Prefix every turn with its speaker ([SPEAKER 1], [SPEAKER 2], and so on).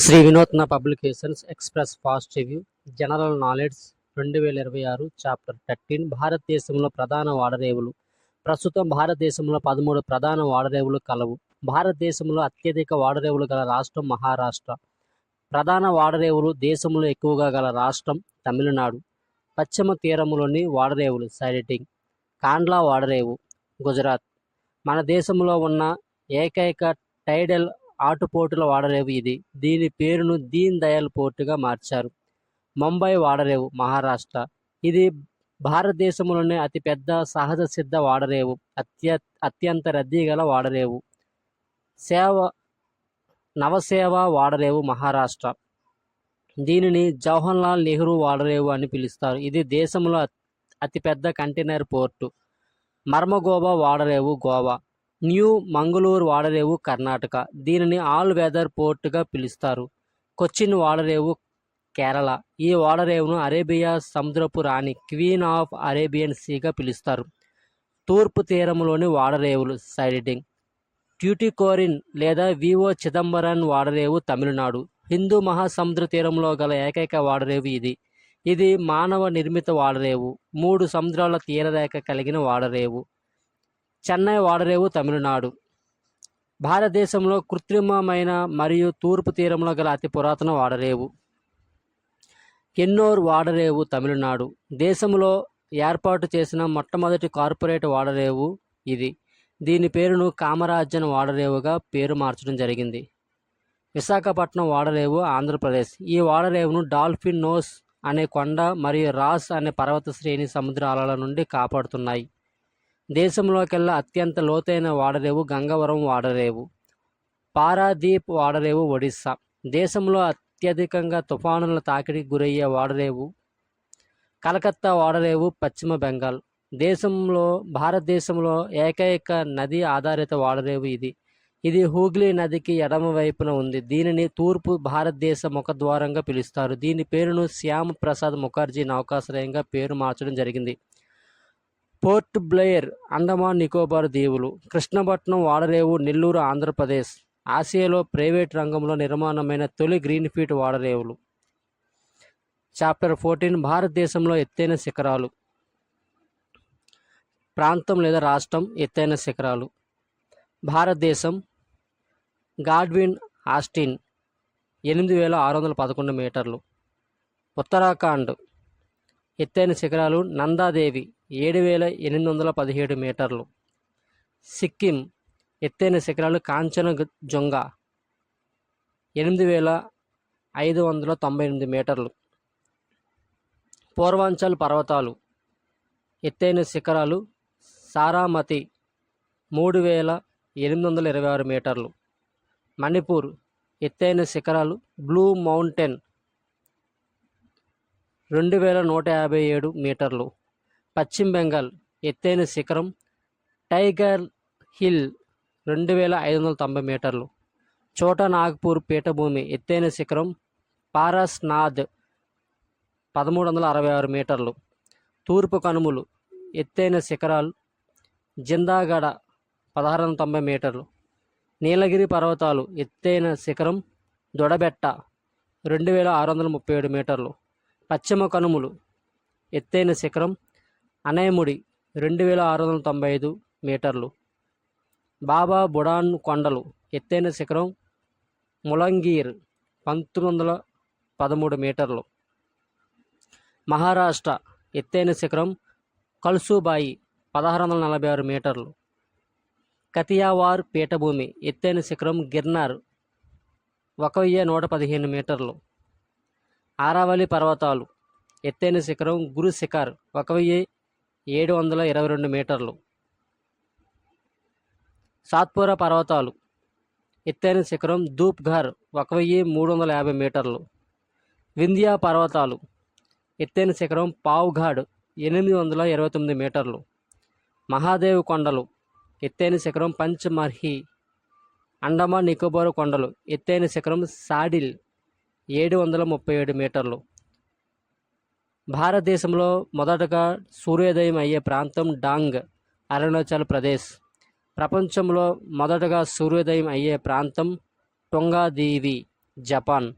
[SPEAKER 1] శ్రీ వినూత్న publications express fast review general knowledge 2026 chapter 13 భారతదేశంలో ప్రధాన వాడరేవులు. ప్రస్తుతం భారతదేశంలో 13 ప్రధాన వాడరేవులు కలవు. భారతదేశంలో అత్యధిక వాడరేవులు గల రాష్ట్రం మహారాష్ట్ర. ప్రధాన వాడరేవులు దేశంలో ఎక్కువగా గల రాష్ట్రం తమిళనాడు. పశ్చిమ తీరములోని వాడరేవులు సైటింగ్ కాండ్లా వాడరేవు గుజరాత్. మన దేశంలో ఉన్న ఏకైక టైడల్ ఆటుపోటుల వాడరేవు ఇది. దీని పేరును దీన్ దయాళ్ పోర్టుగా మార్చారు. ముంబై వాడరేవు మహారాష్ట్ర. ఇది భారతదేశంలోనే అతిపెద్ద సహజ సిద్ధ వాడరేవు. అత్యంత రద్దీ గల వాడరేవు. నవసేవ వాడరేవు మహారాష్ట్ర. దీనిని జవహర్లాల్ నెహ్రూ వాడరేవు అని పిలుస్తారు. ఇది దేశంలో అతిపెద్ద కంటైనర్ పోర్టు. మర్మగోబా వాడరేవు గోవా. న్యూ మంగళూరు వాడరేవు కర్ణాటక. దీనిని ఆల్ వెదర్ పోర్టుగా పిలుస్తారు. కొచ్చిన్ వాడరేవు కేరళ. ఈ వాడరేవును అరేబియా సముద్రపు రాణి క్వీన్ ఆఫ్ అరేబియన్ సీగా పిలుస్తారు. తూర్పు తీరంలోని వాడరేవులు సైటింగ్ ట్యూటికోరిన్ లేదా వివో చిదంబరం వాడరేవు తమిళనాడు. హిందూ మహాసముద్ర తీరంలో గల ఏకైక వాడరేవు ఇది. ఇది మానవ నిర్మిత వాడరేవు. 3 సముద్రాల తీరరేఖ కలిగిన వాడరేవు. చెన్నై వాడరేవు తమిళనాడు. భారతదేశంలో కృత్రిమమైన మరియు తూర్పు తీరంలో గల అతి పురాతన వాడరేవు. ఎన్నోర్ వాడరేవు తమిళనాడు. దేశంలో ఏర్పాటు చేసిన మొట్టమొదటి కార్పొరేట్ వాడరేవు ఇది. దీని పేరును కామరాజన్ వాడరేవుగా పేరు మార్చడం జరిగింది. విశాఖపట్నం వాడరేవు ఆంధ్రప్రదేశ్. ఈ వాడరేవును డాల్ఫిన్ నోస్ అనే కొండ మరియు రాస్ అనే పర్వత శ్రేణి సముద్రాల నుండి కాపాడుతున్నాయి. దేశంలోకెల్లా అత్యంత లోతైన వాడరేవు గంగవరం వాడరేవు. పారాదీప్ వాడరేవు ఒడిస్సా. దేశంలో అత్యధికంగా తుఫానుల తాకిడికి గురయ్యే వాడరేవు. కలకత్తా వాడరేవు పశ్చిమ బెంగాల్. భారతదేశంలో ఏకైక నది ఆధారిత వాడరేవు ఇది. ఇది హూగ్లీ నదికి ఎడమ వైపున ఉంది. దీనిని తూర్పు భారతదేశ ముఖద్వారంగా పిలుస్తారు. దీని పేరును శ్యామ్ ప్రసాద్ ముఖర్జీ నౌకాశ్రయంగా పేరు మార్చడం జరిగింది. పోర్ట్ బ్లెయిర్ అండమాన్ నికోబార్ దీవులు. కృష్ణపట్నం వాడరేవు నెల్లూరు ఆంధ్రప్రదేశ్. ఆసియాలో ప్రైవేట్ రంగంలో నిర్మాణమైన తొలి గ్రీన్ఫీల్డ్ వాడరేవులు. చాప్టర్ 14 భారతదేశంలో ఎత్తైన శిఖరాలు. ప్రాంతం లేదా రాష్ట్రం ఎత్తైన శిఖరాలు. భారతదేశం గాడ్విన్ ఆస్టిన్ 8611 మీటర్లు. ఉత్తరాఖండ్ ఎత్తైన శిఖరాలు నందాదేవి 7817 మీటర్లు. సిక్కిం ఎత్తైన శిఖరాలు కాంచనజంగా 8598 మీటర్లు. పూర్వాంచల్ పర్వతాలు ఎత్తైన శిఖరాలు సారామతి 3826 మీటర్లు. మణిపూర్ ఎత్తైన శిఖరాలు బ్లూ మౌంటైన్ 2157 మీటర్లు. పశ్చిమ బెంగాల్ ఎత్తైన శిఖరం టైగర్ హిల్ 2590 మీటర్లు. చోటా నాగ్పూర్ పీఠభూమి ఎత్తైన శిఖరం పారస్నాథ్ 1366 మీటర్లు. తూర్పు కనుమలు ఎత్తైన శిఖరాలు జిందాగఢ 1690 మీటర్లు. నీలగిరి పర్వతాలు ఎత్తైన శిఖరం దొడబెట్ట 2637 మీటర్లు. పశ్చిమ కనుమలు ఎత్తైన శిఖరం అనయముడి 2695 మీటర్లు. బాబా బుడాన్ కొండలు ఎత్తైన శిఖరం ములంగీర్ 1913 మీటర్లు. మహారాష్ట్ర ఎత్తైన శిఖరం కల్సుబాయి 1646 మీటర్లు. కతియావార్ పీఠభూమి ఎత్తైన శిఖరం గిర్నార్ 1115 మీటర్లు. ఆరావళి పర్వతాలు ఎత్తైన శిఖరం గురు శిఖర్ 1722 మీటర్లు. సాత్పురా పర్వతాలు ఎత్తైన శిఖరం ధూప్ఘర్ 1350 మీటర్లు. వింధ్యా పర్వతాలు ఎత్తైన శిఖరం పావ్ఘాడ్ 829 మీటర్లు. మహాదేవ్ కొండలు ఎత్తైన శిఖరం పంచ్మర్హి. అండమాన్ నికోబార్ కొండలు ఎత్తైన శిఖరం సాడిల్ 737 మీటర్లు. భారతదేశంలో మొదటగా సూర్యోదయం అయ్యే ప్రాంతం డాంగ్ అరుణాచల్ ప్రదేశ్. ప్రపంచంలో మొదటగా సూర్యోదయం అయ్యే ప్రాంతం టొంగాదీవి జపాన్.